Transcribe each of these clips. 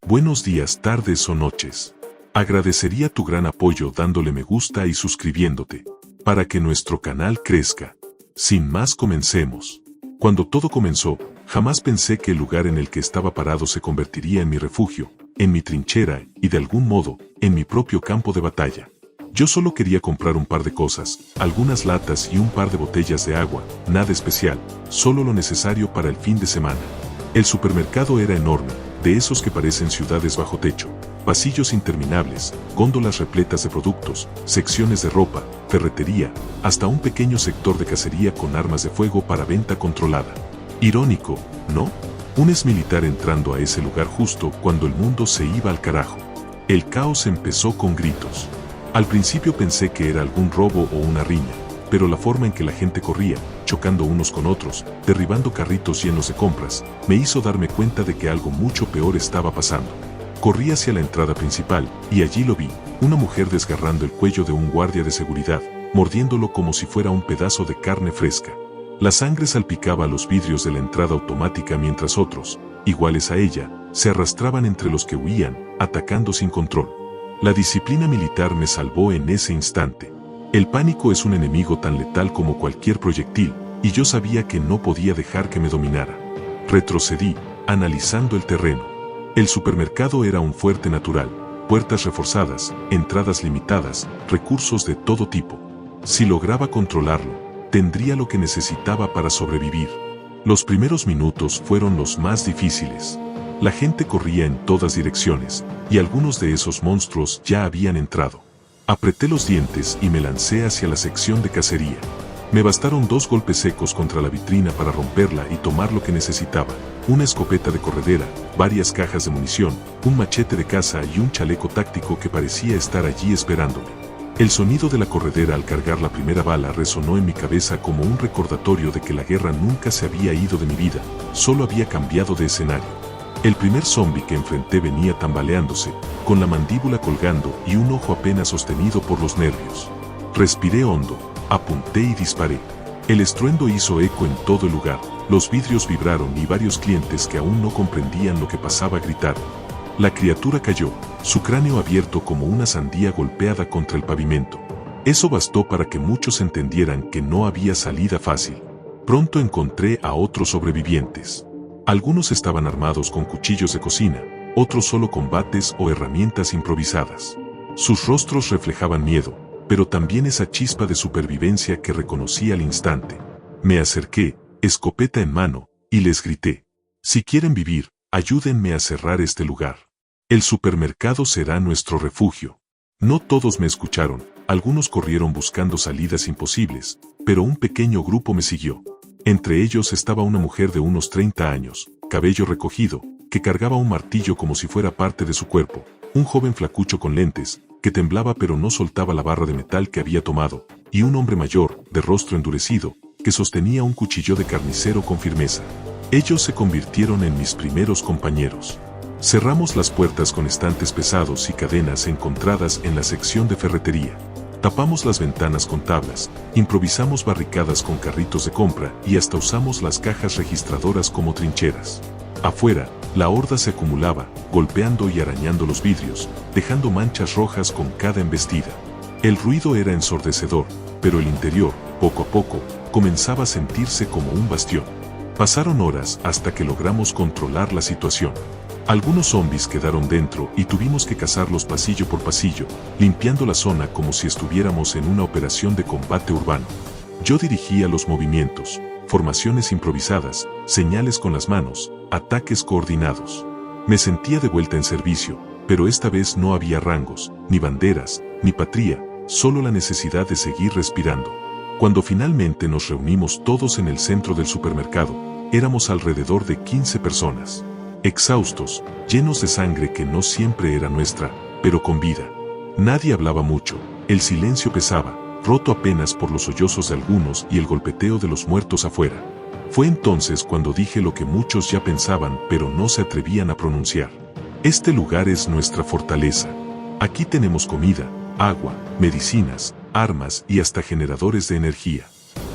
Buenos días, tardes o noches. Agradecería tu gran apoyo dándole me gusta y suscribiéndote, para que nuestro canal crezca. Sin más, comencemos. Cuando todo comenzó, jamás pensé que el lugar en el que estaba parado se convertiría en mi refugio, en mi trinchera y de algún modo, en mi propio campo de batalla. Yo solo quería comprar un par de cosas, algunas latas y un par de botellas de agua, nada especial, solo lo necesario para el fin de semana. El supermercado era enorme, de esos que parecen ciudades bajo techo, pasillos interminables, góndolas repletas de productos, secciones de ropa, ferretería, hasta un pequeño sector de cacería con armas de fuego para venta controlada. Irónico, ¿no? Un exmilitar entrando a ese lugar justo cuando el mundo se iba al carajo. El caos empezó con gritos. Al principio pensé que era algún robo o una riña, pero la forma en que la gente corría, chocando unos con otros, derribando carritos llenos de compras, me hizo darme cuenta de que algo mucho peor estaba pasando. Corrí hacia la entrada principal, y allí lo vi, una mujer desgarrando el cuello de un guardia de seguridad, mordiéndolo como si fuera un pedazo de carne fresca. La sangre salpicaba los vidrios de la entrada automática mientras otros, iguales a ella, se arrastraban entre los que huían, atacando sin control. La disciplina militar me salvó en ese instante. El pánico es un enemigo tan letal como cualquier proyectil, y yo sabía que no podía dejar que me dominara. Retrocedí, analizando el terreno. El supermercado era un fuerte natural, puertas reforzadas, entradas limitadas, recursos de todo tipo. Si lograba controlarlo, tendría lo que necesitaba para sobrevivir. Los primeros minutos fueron los más difíciles. La gente corría en todas direcciones, y algunos de esos monstruos ya habían entrado. Apreté los dientes y me lancé hacia la sección de cacería. Me bastaron 2 golpes secos contra la vitrina para romperla y tomar lo que necesitaba: una escopeta de corredera, varias cajas de munición, un machete de caza y un chaleco táctico que parecía estar allí esperándome. El sonido de la corredera al cargar la primera bala resonó en mi cabeza como un recordatorio de que la guerra nunca se había ido de mi vida, solo había cambiado de escenario. El primer zombi que enfrenté venía tambaleándose, con la mandíbula colgando y un ojo apenas sostenido por los nervios. Respiré hondo, apunté y disparé. El estruendo hizo eco en todo el lugar, los vidrios vibraron y varios clientes que aún no comprendían lo que pasaba gritaron. La criatura cayó, su cráneo abierto como una sandía golpeada contra el pavimento. Eso bastó para que muchos entendieran que no había salida fácil. Pronto encontré a otros sobrevivientes. Algunos estaban armados con cuchillos de cocina, otros solo con bates o herramientas improvisadas. Sus rostros reflejaban miedo, pero también esa chispa de supervivencia que reconocí al instante. Me acerqué, escopeta en mano, y les grité: si quieren vivir, ayúdenme a cerrar este lugar. El supermercado será nuestro refugio. No todos me escucharon, algunos corrieron buscando salidas imposibles, pero un pequeño grupo me siguió. Entre ellos estaba una mujer de unos 30 años, cabello recogido, que cargaba un martillo como si fuera parte de su cuerpo, un joven flacucho con lentes, que temblaba pero no soltaba la barra de metal que había tomado, y un hombre mayor, de rostro endurecido, que sostenía un cuchillo de carnicero con firmeza. Ellos se convirtieron en mis primeros compañeros. Cerramos las puertas con estantes pesados y cadenas encontradas en la sección de ferretería. Tapamos las ventanas con tablas, improvisamos barricadas con carritos de compra y hasta usamos las cajas registradoras como trincheras. Afuera, la horda se acumulaba, golpeando y arañando los vidrios, dejando manchas rojas con cada embestida. El ruido era ensordecedor, pero el interior, poco a poco, comenzaba a sentirse como un bastión. Pasaron horas hasta que logramos controlar la situación. Algunos zombies quedaron dentro y tuvimos que cazarlos pasillo por pasillo, limpiando la zona como si estuviéramos en una operación de combate urbano. Yo dirigía los movimientos, formaciones improvisadas, señales con las manos, ataques coordinados. Me sentía de vuelta en servicio, pero esta vez no había rangos, ni banderas, ni patria, solo la necesidad de seguir respirando. Cuando finalmente nos reunimos todos en el centro del supermercado, éramos alrededor de 15 personas. Exhaustos, llenos de sangre que no siempre era nuestra, pero con vida. Nadie hablaba mucho, el silencio pesaba, roto apenas por los sollozos de algunos y el golpeteo de los muertos afuera. Fue entonces cuando dije lo que muchos ya pensaban pero no se atrevían a pronunciar. Este lugar es nuestra fortaleza. Aquí tenemos comida, agua, medicinas, armas y hasta generadores de energía.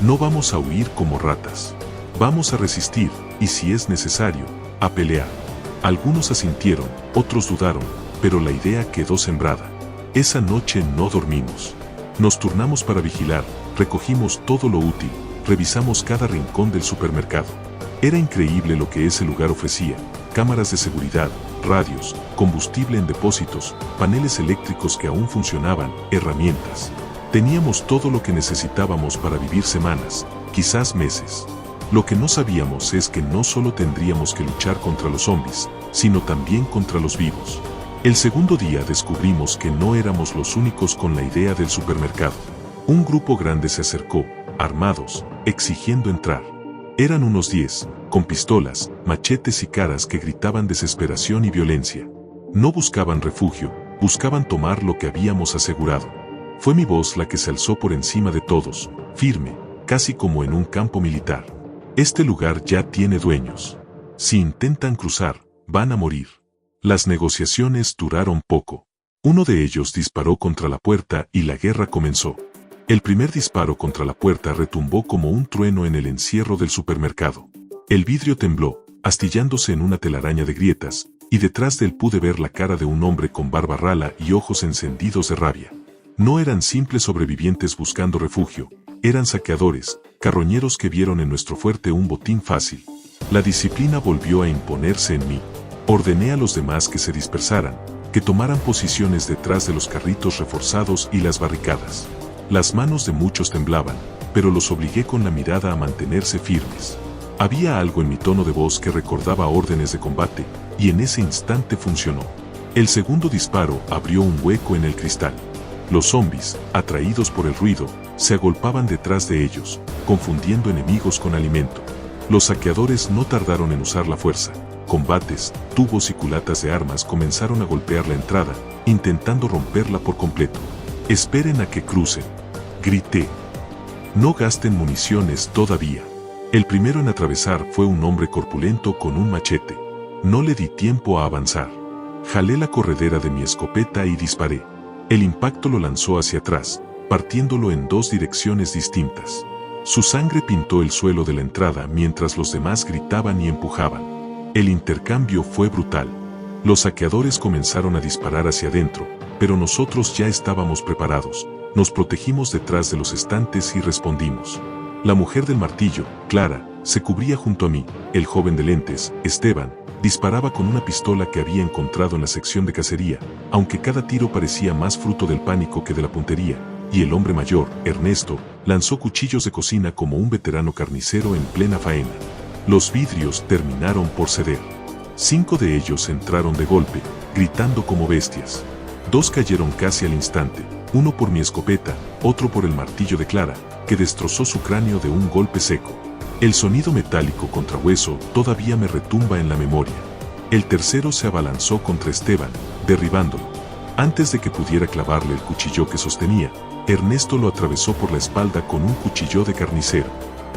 No vamos a huir como ratas. Vamos a resistir, y si es necesario, a pelear. Algunos asintieron, otros dudaron, pero la idea quedó sembrada. Esa noche no dormimos. Nos turnamos para vigilar, recogimos todo lo útil, revisamos cada rincón del supermercado. Era increíble lo que ese lugar ofrecía: cámaras de seguridad, radios, combustible en depósitos, paneles eléctricos que aún funcionaban, herramientas. Teníamos todo lo que necesitábamos para vivir semanas, quizás meses. Lo que no sabíamos es que no solo tendríamos que luchar contra los zombies, sino también contra los vivos. El segundo día descubrimos que no éramos los únicos con la idea del supermercado. Un grupo grande se acercó, armados, exigiendo entrar. Eran unos 10, con pistolas, machetes y caras que gritaban desesperación y violencia. No buscaban refugio, buscaban tomar lo que habíamos asegurado. Fue mi voz la que se alzó por encima de todos, firme, casi como en un campo militar. Este lugar ya tiene dueños. Si intentan cruzar, van a morir. Las negociaciones duraron poco. Uno de ellos disparó contra la puerta y la guerra comenzó. El primer disparo contra la puerta retumbó como un trueno en el encierro del supermercado. El vidrio tembló, astillándose en una telaraña de grietas, y detrás de él pude ver la cara de un hombre con barba rala y ojos encendidos de rabia. No eran simples sobrevivientes buscando refugio, eran saqueadores, carroñeros que vieron en nuestro fuerte un botín fácil. La disciplina volvió a imponerse en mí. Ordené a los demás que se dispersaran, que tomaran posiciones detrás de los carritos reforzados y las barricadas. Las manos de muchos temblaban, pero los obligué con la mirada a mantenerse firmes. Había algo en mi tono de voz que recordaba órdenes de combate, y en ese instante funcionó. El segundo disparo abrió un hueco en el cristal. Los zombies, atraídos por el ruido, se agolpaban detrás de ellos, confundiendo enemigos con alimento. Los saqueadores no tardaron en usar la fuerza. Combates, tubos y culatas de armas comenzaron a golpear la entrada, intentando romperla por completo. «Esperen a que crucen», grité. «No gasten municiones todavía». El primero en atravesar fue un hombre corpulento con un machete. No le di tiempo a avanzar. Jalé la corredera de mi escopeta y disparé. El impacto lo lanzó hacia atrás, partiéndolo en dos direcciones distintas. Su sangre pintó el suelo de la entrada mientras los demás gritaban y empujaban. El intercambio fue brutal. Los saqueadores comenzaron a disparar hacia adentro, pero nosotros ya estábamos preparados. Nos protegimos detrás de los estantes y respondimos. La mujer del martillo, Clara, se cubría junto a mí. El joven de lentes, Esteban, disparaba con una pistola que había encontrado en la sección de cacería, aunque cada tiro parecía más fruto del pánico que de la puntería. Y el hombre mayor, Ernesto, lanzó cuchillos de cocina como un veterano carnicero en plena faena. Los vidrios terminaron por ceder. 5 de ellos entraron de golpe, gritando como bestias. 2 cayeron casi al instante, uno por mi escopeta, otro por el martillo de Clara, que destrozó su cráneo de un golpe seco. El sonido metálico contra hueso todavía me retumba en la memoria. El tercero se abalanzó contra Esteban, derribándolo. Antes de que pudiera clavarle el cuchillo que sostenía, Ernesto lo atravesó por la espalda con un cuchillo de carnicero.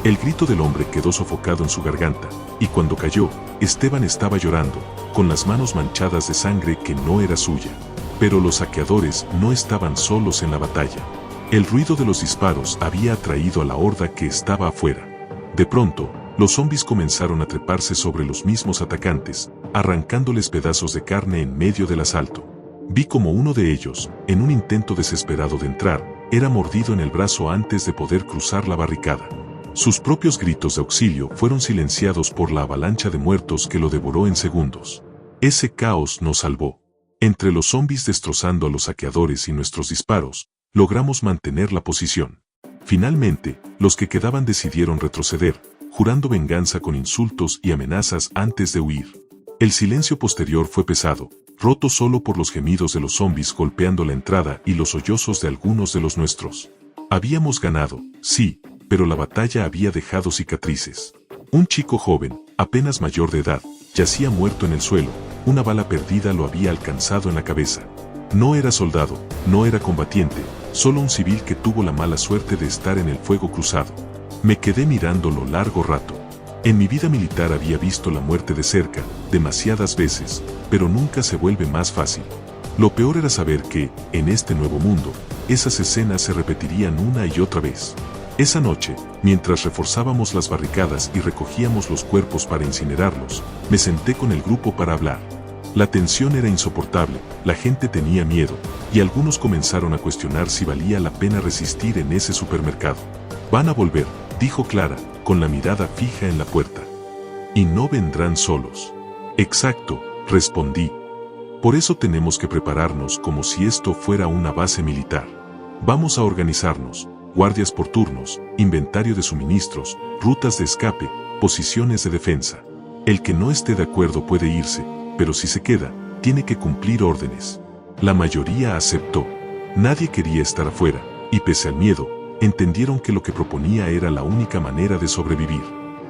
El grito del hombre quedó sofocado en su garganta, y cuando cayó, Esteban estaba llorando, con las manos manchadas de sangre que no era suya. Pero los saqueadores no estaban solos en la batalla. El ruido de los disparos había atraído a la horda que estaba afuera. De pronto, los zombies comenzaron a treparse sobre los mismos atacantes, arrancándoles pedazos de carne en medio del asalto. Vi como uno de ellos, en un intento desesperado de entrar, era mordido en el brazo antes de poder cruzar la barricada. Sus propios gritos de auxilio fueron silenciados por la avalancha de muertos que lo devoró en segundos. Ese caos nos salvó. Entre los zombies destrozando a los saqueadores y nuestros disparos, logramos mantener la posición. Finalmente, los que quedaban decidieron retroceder, jurando venganza con insultos y amenazas antes de huir. El silencio posterior fue pesado, roto solo por los gemidos de los zombies golpeando la entrada y los sollozos de algunos de los nuestros. Habíamos ganado, sí, pero la batalla había dejado cicatrices. Un chico joven, apenas mayor de edad, yacía muerto en el suelo, una bala perdida lo había alcanzado en la cabeza. No era soldado, no era combatiente, solo un civil que tuvo la mala suerte de estar en el fuego cruzado. Me quedé mirándolo largo rato. En mi vida militar había visto la muerte de cerca, demasiadas veces, pero nunca se vuelve más fácil. Lo peor era saber que, en este nuevo mundo, esas escenas se repetirían una y otra vez. Esa noche, mientras reforzábamos las barricadas y recogíamos los cuerpos para incinerarlos, me senté con el grupo para hablar. La tensión era insoportable, la gente tenía miedo, y algunos comenzaron a cuestionar si valía la pena resistir en ese supermercado. Van a volver, dijo Clara, con la mirada fija en la puerta. Y no vendrán solos. Exacto, respondí. Por eso tenemos que prepararnos como si esto fuera una base militar. Vamos a organizarnos, guardias por turnos, inventario de suministros, rutas de escape, posiciones de defensa. El que no esté de acuerdo puede irse, pero si se queda, tiene que cumplir órdenes. La mayoría aceptó. Nadie quería estar afuera, y pese al miedo, entendieron que lo que proponía era la única manera de sobrevivir.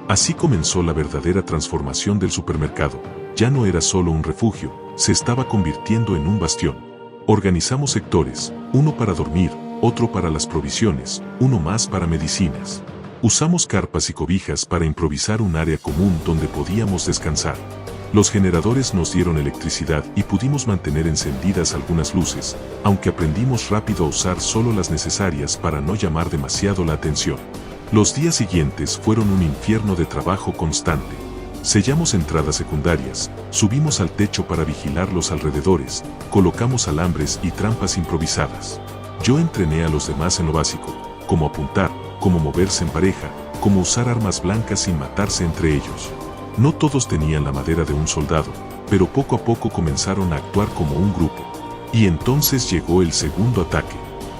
Así comenzó la verdadera transformación del supermercado. Ya no era solo un refugio, se estaba convirtiendo en un bastión. Organizamos sectores, uno para dormir, otro para las provisiones, uno más para medicinas. Usamos carpas y cobijas para improvisar un área común donde podíamos descansar. Los generadores nos dieron electricidad y pudimos mantener encendidas algunas luces, aunque aprendimos rápido a usar solo las necesarias para no llamar demasiado la atención. Los días siguientes fueron un infierno de trabajo constante. Sellamos entradas secundarias, subimos al techo para vigilar los alrededores, colocamos alambres y trampas improvisadas. Yo entrené a los demás en lo básico, como apuntar, cómo moverse en pareja, cómo usar armas blancas sin matarse entre ellos. No todos tenían la madera de un soldado, pero poco a poco comenzaron a actuar como un grupo. Y entonces llegó el segundo ataque.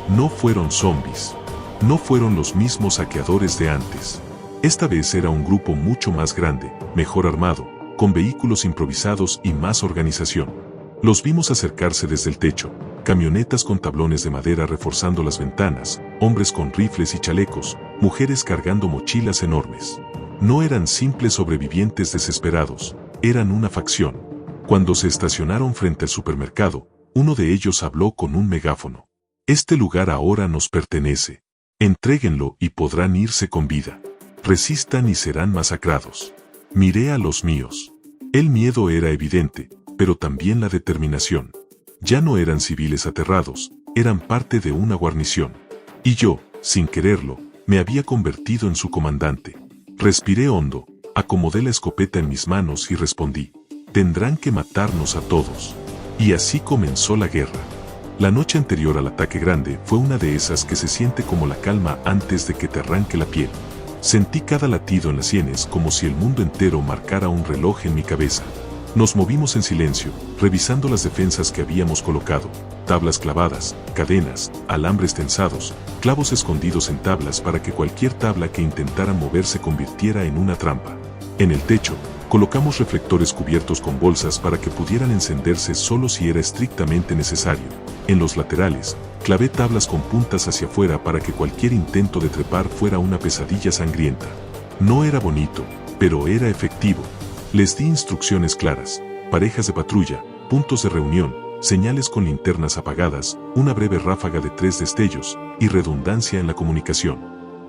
No fueron zombies. No fueron los mismos saqueadores de antes. Esta vez era un grupo mucho más grande, mejor armado, con vehículos improvisados y más organización. Los vimos acercarse desde el techo, camionetas con tablones de madera reforzando las ventanas, hombres con rifles y chalecos, mujeres cargando mochilas enormes. No eran simples sobrevivientes desesperados, eran una facción. Cuando se estacionaron frente al supermercado, uno de ellos habló con un megáfono. Este lugar ahora nos pertenece. Entréguenlo y podrán irse con vida. Resistan y serán masacrados. Miré a los míos. El miedo era evidente, pero también la determinación. Ya no eran civiles aterrados, eran parte de una guarnición. Y yo, sin quererlo, me había convertido en su comandante. Respiré hondo, acomodé la escopeta en mis manos y respondí: tendrán que matarnos a todos. Y así comenzó la guerra. La noche anterior al ataque grande fue una de esas que se siente como la calma antes de que te arranque la piel. Sentí cada latido en las sienes como si el mundo entero marcara un reloj en mi cabeza. Nos movimos en silencio, revisando las defensas que habíamos colocado, tablas clavadas, cadenas, alambres tensados, clavos escondidos en tablas para que cualquier tabla que intentara mover se convirtiera en una trampa. En el techo, colocamos reflectores cubiertos con bolsas para que pudieran encenderse solo si era estrictamente necesario. En los laterales, clavé tablas con puntas hacia afuera para que cualquier intento de trepar fuera una pesadilla sangrienta. No era bonito, pero era efectivo. Les di instrucciones claras, parejas de patrulla, puntos de reunión, señales con linternas apagadas, una breve ráfaga de 3 destellos, y redundancia en la comunicación.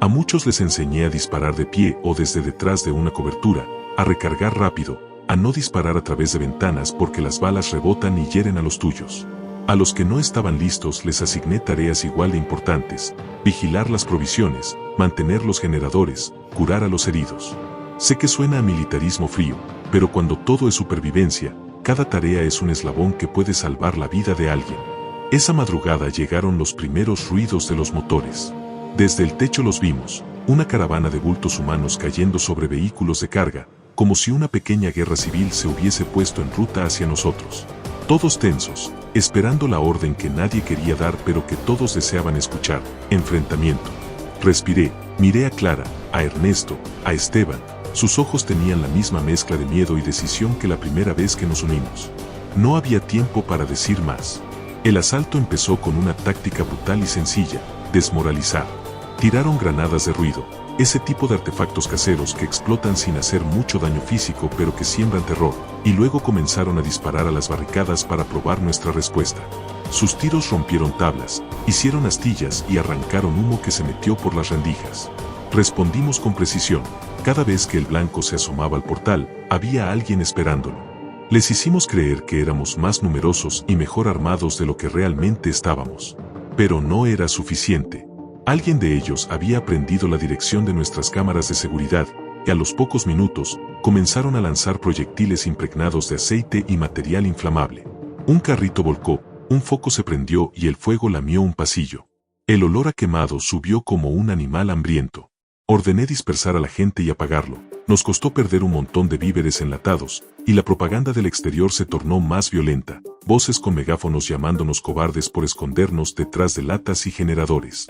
A muchos les enseñé a disparar de pie o desde detrás de una cobertura, a recargar rápido, a no disparar a través de ventanas porque las balas rebotan y hieren a los tuyos. A los que no estaban listos les asigné tareas igual de importantes: vigilar las provisiones, mantener los generadores, curar a los heridos. Sé que suena a militarismo frío, pero cuando todo es supervivencia, cada tarea es un eslabón que puede salvar la vida de alguien. Esa madrugada llegaron los primeros ruidos de los motores. Desde el techo los vimos, una caravana de bultos humanos cayendo sobre vehículos de carga, como si una pequeña guerra civil se hubiese puesto en ruta hacia nosotros. Todos tensos, esperando la orden que nadie quería dar pero que todos deseaban escuchar: enfrentamiento. Respiré, miré a Clara, a Ernesto, a Esteban. Sus ojos tenían la misma mezcla de miedo y decisión que la primera vez que nos unimos. No había tiempo para decir más. El asalto empezó con una táctica brutal y sencilla: desmoralizar. Tiraron granadas de ruido, ese tipo de artefactos caseros que explotan sin hacer mucho daño físico pero que siembran terror, y luego comenzaron a disparar a las barricadas para probar nuestra respuesta. Sus tiros rompieron tablas, hicieron astillas y arrancaron humo que se metió por las rendijas. Respondimos con precisión. Cada vez que el blanco se asomaba al portal, había alguien esperándolo. Les hicimos creer que éramos más numerosos y mejor armados de lo que realmente estábamos. Pero no era suficiente. Alguien de ellos había aprendido la dirección de nuestras cámaras de seguridad, y a los pocos minutos, comenzaron a lanzar proyectiles impregnados de aceite y material inflamable. Un carrito volcó, un foco se prendió y el fuego lamió un pasillo. El olor a quemado subió como un animal hambriento. Ordené dispersar a la gente y apagarlo. Nos costó perder un montón de víveres enlatados, y la propaganda del exterior se tornó más violenta, voces con megáfonos llamándonos cobardes por escondernos detrás de latas y generadores.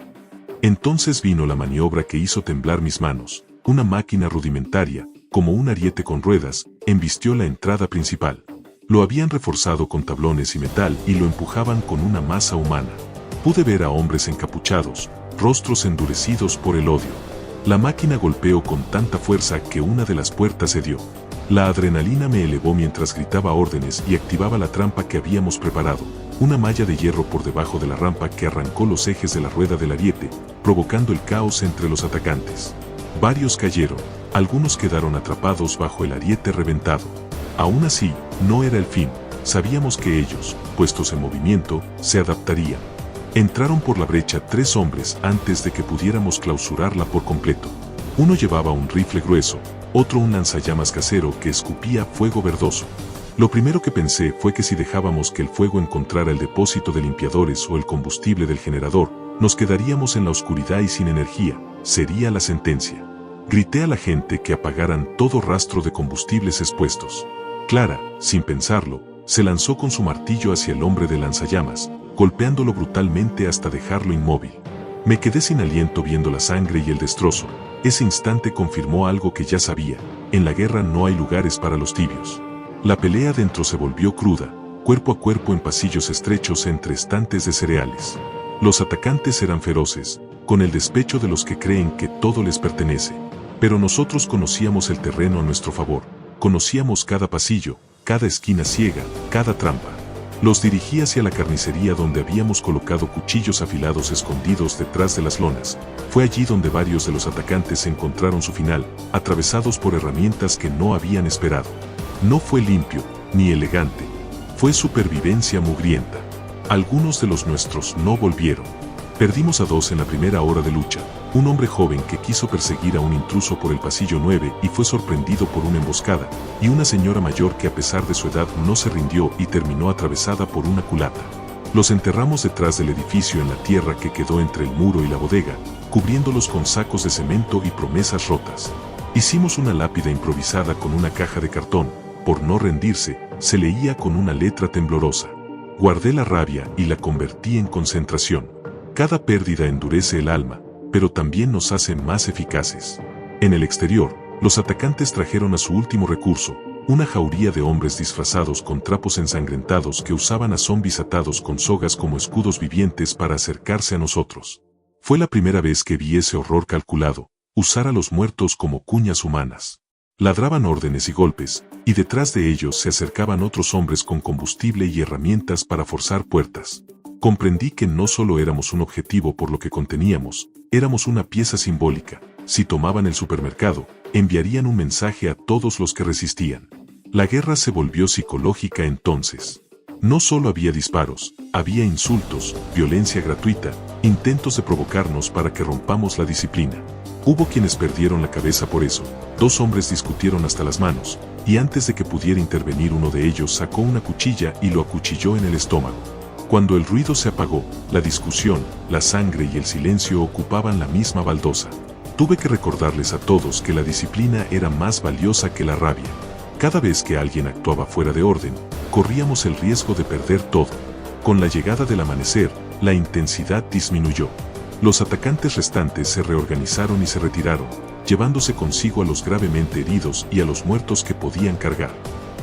Entonces vino la maniobra que hizo temblar mis manos. Una máquina rudimentaria, como un ariete con ruedas, embistió la entrada principal. Lo habían reforzado con tablones y metal y lo empujaban con una masa humana. Pude ver a hombres encapuchados, rostros endurecidos por el odio. La máquina golpeó con tanta fuerza que una de las puertas cedió. La adrenalina me elevó mientras gritaba órdenes y activaba la trampa que habíamos preparado, una malla de hierro por debajo de la rampa que arrancó los ejes de la rueda del ariete, provocando el caos entre los atacantes. Varios cayeron, algunos quedaron atrapados bajo el ariete reventado. Aún así, no era el fin, sabíamos que ellos, puestos en movimiento, se adaptarían. Entraron por la brecha 3 hombres antes de que pudiéramos clausurarla por completo. Uno llevaba un rifle grueso, otro un lanzallamas casero que escupía fuego verdoso. Lo primero que pensé fue que si dejábamos que el fuego encontrara el depósito de limpiadores o el combustible del generador, nos quedaríamos en la oscuridad y sin energía, sería la sentencia. Grité a la gente que apagaran todo rastro de combustibles expuestos. Clara, sin pensarlo, se lanzó con su martillo hacia el hombre de lanzallamas, golpeándolo brutalmente hasta dejarlo inmóvil. Me quedé sin aliento viendo la sangre y el destrozo. Ese instante confirmó algo que ya sabía: en la guerra no hay lugares para los tibios. La pelea dentro se volvió cruda, cuerpo a cuerpo en pasillos estrechos entre estantes de cereales. Los atacantes eran feroces, con el despecho de los que creen que todo les pertenece. Pero nosotros conocíamos el terreno a nuestro favor, conocíamos cada pasillo, cada esquina ciega, cada trampa. Los dirigí hacia la carnicería donde habíamos colocado cuchillos afilados escondidos detrás de las lonas. Fue allí donde varios de los atacantes encontraron su final, atravesados por herramientas que no habían esperado. No fue limpio, ni elegante. Fue supervivencia mugrienta. Algunos de los nuestros no volvieron. Perdimos a 2 en la primera hora de lucha. Un hombre joven que quiso perseguir a un intruso por el pasillo 9 y fue sorprendido por una emboscada, y una señora mayor que a pesar de su edad no se rindió y terminó atravesada por una culata. Los enterramos detrás del edificio en la tierra que quedó entre el muro y la bodega, cubriéndolos con sacos de cemento y promesas rotas. Hicimos una lápida improvisada con una caja de cartón. Por no rendirse, se leía con una letra temblorosa. Guardé la rabia y la convertí en concentración. Cada pérdida endurece el alma, pero también nos hace más eficaces. En el exterior, los atacantes trajeron a su último recurso, una jauría de hombres disfrazados con trapos ensangrentados que usaban a zombis atados con sogas como escudos vivientes para acercarse a nosotros. Fue la primera vez que vi ese horror calculado, usar a los muertos como cuñas humanas. Ladraban órdenes y golpes, y detrás de ellos se acercaban otros hombres con combustible y herramientas para forzar puertas. Comprendí que no solo éramos un objetivo por lo que conteníamos, éramos una pieza simbólica. Si tomaban el supermercado, enviarían un mensaje a todos los que resistían. La guerra se volvió psicológica entonces. No solo había disparos, había insultos, violencia gratuita, intentos de provocarnos para que rompamos la disciplina. Hubo quienes perdieron la cabeza por eso. 2 hombres discutieron hasta las manos, y antes de que pudiera intervenir uno de ellos sacó una cuchilla y lo acuchilló en el estómago. Cuando el ruido se apagó, la discusión, la sangre y el silencio ocupaban la misma baldosa. Tuve que recordarles a todos que la disciplina era más valiosa que la rabia. Cada vez que alguien actuaba fuera de orden, corríamos el riesgo de perder todo. Con la llegada del amanecer, la intensidad disminuyó. Los atacantes restantes se reorganizaron y se retiraron, llevándose consigo a los gravemente heridos y a los muertos que podían cargar.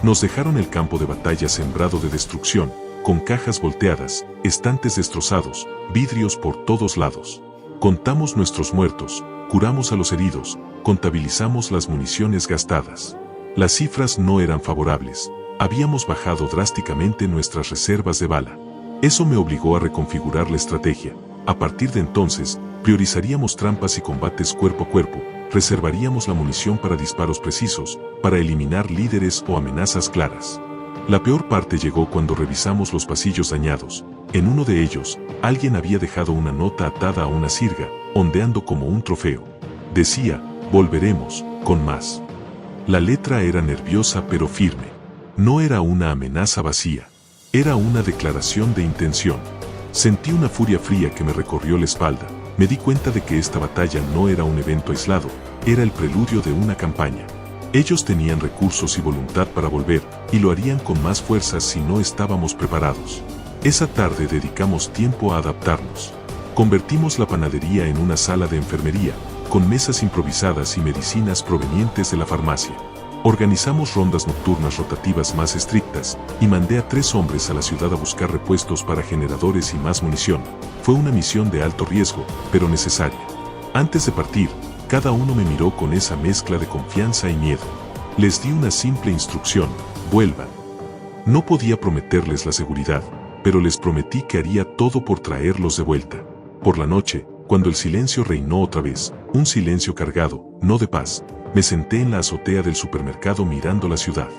Nos dejaron el campo de batalla sembrado de destrucción, con cajas volteadas, estantes destrozados, vidrios por todos lados. Contamos nuestros muertos, curamos a los heridos, contabilizamos las municiones gastadas. Las cifras no eran favorables. Habíamos bajado drásticamente nuestras reservas de bala. Eso me obligó a reconfigurar la estrategia. A partir de entonces, priorizaríamos trampas y combates cuerpo a cuerpo, reservaríamos la munición para disparos precisos, para eliminar líderes o amenazas claras. La peor parte llegó cuando revisamos los pasillos dañados. En uno de ellos, alguien había dejado una nota atada a una sirga, ondeando como un trofeo. Decía, volveremos, con más. La letra era nerviosa pero firme. No era una amenaza vacía. Era una declaración de intención. Sentí una furia fría que me recorrió la espalda. Me di cuenta de que esta batalla no era un evento aislado, era el preludio de una campaña. Ellos tenían recursos y voluntad para volver, y lo harían con más fuerzas si no estábamos preparados. Esa tarde dedicamos tiempo a adaptarnos. Convertimos la panadería en una sala de enfermería, con mesas improvisadas y medicinas provenientes de la farmacia. Organizamos rondas nocturnas rotativas más estrictas, y mandé a 3 hombres a la ciudad a buscar repuestos para generadores y más munición. Fue una misión de alto riesgo, pero necesaria. Antes de partir, cada uno me miró con esa mezcla de confianza y miedo. Les di una simple instrucción: vuelvan. No podía prometerles la seguridad, pero les prometí que haría todo por traerlos de vuelta. Por la noche, cuando el silencio reinó otra vez, un silencio cargado, no de paz, me senté en la azotea del supermercado mirando la ciudad.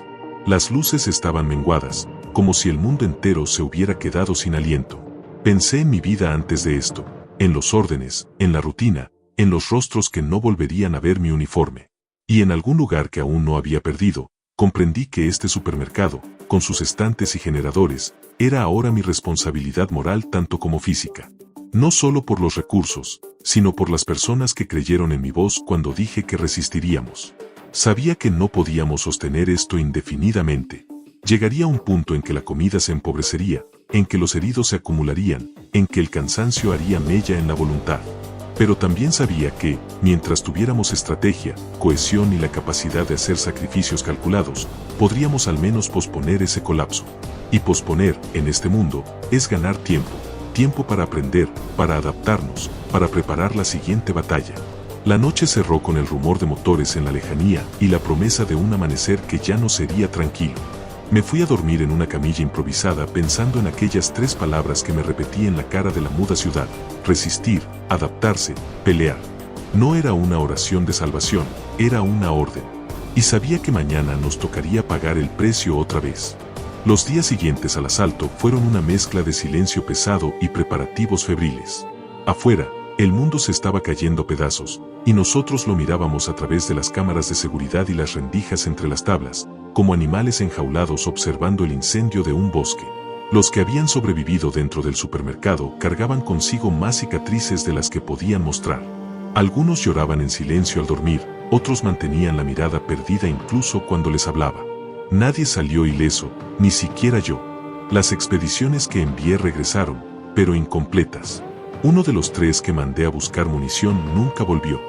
Las luces estaban menguadas, como si el mundo entero se hubiera quedado sin aliento. Pensé en mi vida antes de esto, en los órdenes, en la rutina, en los rostros que no volverían a ver mi uniforme. Y en algún lugar que aún no había perdido, comprendí que este supermercado, con sus estantes y generadores, era ahora mi responsabilidad moral tanto como física. No solo por los recursos, sino por las personas que creyeron en mi voz cuando dije que resistiríamos. Sabía que no podíamos sostener esto indefinidamente. Llegaría un punto en que la comida se empobrecería, en que los heridos se acumularían, en que el cansancio haría mella en la voluntad. Pero también sabía que, mientras tuviéramos estrategia, cohesión y la capacidad de hacer sacrificios calculados, podríamos al menos posponer ese colapso. Y posponer, en este mundo, es ganar tiempo. Tiempo para aprender, para adaptarnos, para preparar la siguiente batalla. La noche cerró con el rumor de motores en la lejanía y la promesa de un amanecer que ya no sería tranquilo. Me fui a dormir en una camilla improvisada pensando en aquellas 3 palabras que me repetí en la cara de la muda ciudad: resistir, adaptarse, pelear. No era una oración de salvación, era una orden. Y sabía que mañana nos tocaría pagar el precio otra vez. Los días siguientes al asalto fueron una mezcla de silencio pesado y preparativos febriles. Afuera, el mundo se estaba cayendo a pedazos, y nosotros lo mirábamos a través de las cámaras de seguridad y las rendijas entre las tablas, como animales enjaulados observando el incendio de un bosque. Los que habían sobrevivido dentro del supermercado cargaban consigo más cicatrices de las que podían mostrar. Algunos lloraban en silencio al dormir, otros mantenían la mirada perdida incluso cuando les hablaba. Nadie salió ileso, ni siquiera yo. Las expediciones que envié regresaron, pero incompletas. Uno de los 3 que mandé a buscar munición nunca volvió.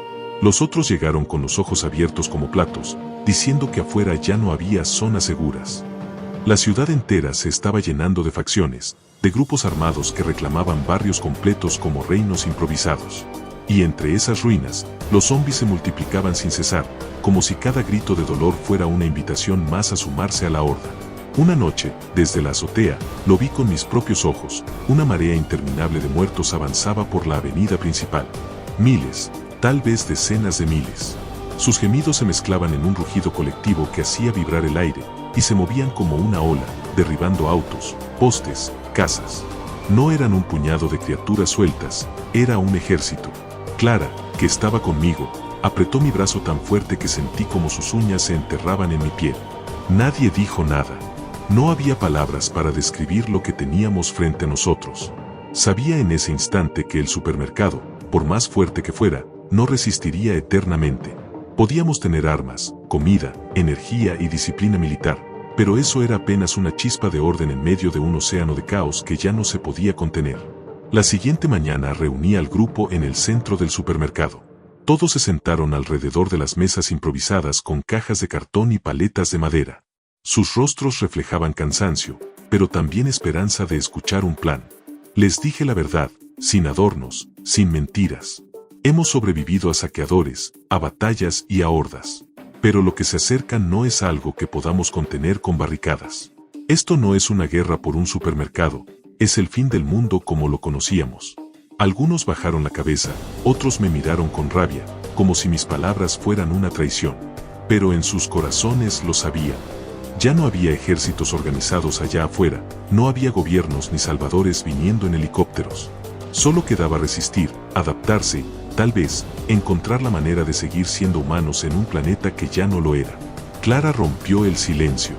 Los otros llegaron con los ojos abiertos como platos, diciendo que afuera ya no había zonas seguras. La ciudad entera se estaba llenando de facciones, de grupos armados que reclamaban barrios completos como reinos improvisados. Y entre esas ruinas, los zombies se multiplicaban sin cesar, como si cada grito de dolor fuera una invitación más a sumarse a la horda. Una noche, desde la azotea, lo vi con mis propios ojos. Una marea interminable de muertos avanzaba por la avenida principal. Miles, tal vez decenas de miles. Sus gemidos se mezclaban en un rugido colectivo que hacía vibrar el aire, y se movían como una ola, derribando autos, postes, casas. No eran un puñado de criaturas sueltas, era un ejército. Clara, que estaba conmigo, apretó mi brazo tan fuerte que sentí como sus uñas se enterraban en mi piel. Nadie dijo nada. No había palabras para describir lo que teníamos frente a nosotros. Sabía en ese instante que el supermercado, por más fuerte que fuera, no resistiría eternamente. Podíamos tener armas, comida, energía y disciplina militar, pero eso era apenas una chispa de orden en medio de un océano de caos que ya no se podía contener. La siguiente mañana reuní al grupo en el centro del supermercado. Todos se sentaron alrededor de las mesas improvisadas con cajas de cartón y paletas de madera. Sus rostros reflejaban cansancio, pero también esperanza de escuchar un plan. Les dije la verdad, sin adornos, sin mentiras. Hemos sobrevivido a saqueadores, a batallas y a hordas. Pero lo que se acerca no es algo que podamos contener con barricadas. Esto no es una guerra por un supermercado, es el fin del mundo como lo conocíamos. Algunos bajaron la cabeza, otros me miraron con rabia, como si mis palabras fueran una traición. Pero en sus corazones lo sabían. Ya no había ejércitos organizados allá afuera, no había gobiernos ni salvadores viniendo en helicópteros. Solo quedaba resistir, adaptarse Tal vez, encontrar la manera de seguir siendo humanos en un planeta que ya no lo era. Clara rompió el silencio.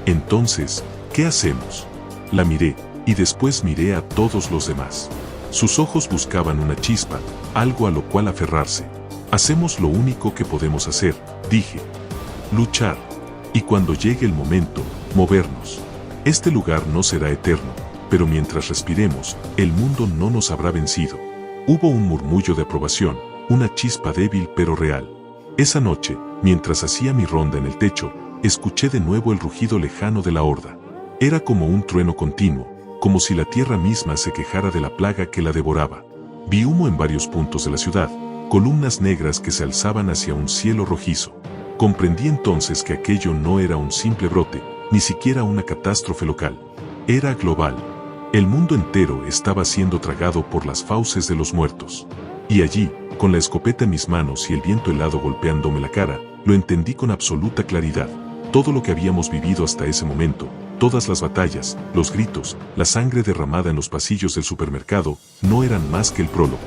Entonces, ¿qué hacemos? La miré, y después miré a todos los demás. Sus ojos buscaban una chispa, algo a lo cual aferrarse. Hacemos lo único que podemos hacer, dije. Luchar. Y cuando llegue el momento, movernos. Este lugar no será eterno, pero mientras respiremos, el mundo no nos habrá vencido. Hubo un murmullo de aprobación, una chispa débil pero real. Esa noche, mientras hacía mi ronda en el techo, escuché de nuevo el rugido lejano de la horda. Era como un trueno continuo, como si la tierra misma se quejara de la plaga que la devoraba. Vi humo en varios puntos de la ciudad, columnas negras que se alzaban hacia un cielo rojizo. Comprendí entonces que aquello no era un simple brote, ni siquiera una catástrofe local. Era global. El mundo entero estaba siendo tragado por las fauces de los muertos. Y allí, con la escopeta en mis manos y el viento helado golpeándome la cara, lo entendí con absoluta claridad. Todo lo que habíamos vivido hasta ese momento, todas las batallas, los gritos, la sangre derramada en los pasillos del supermercado, no eran más que el prólogo.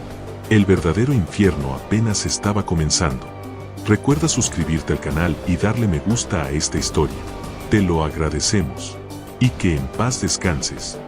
El verdadero infierno apenas estaba comenzando. Recuerda suscribirte al canal y darle me gusta a esta historia. Te lo agradecemos. Y que en paz descanses.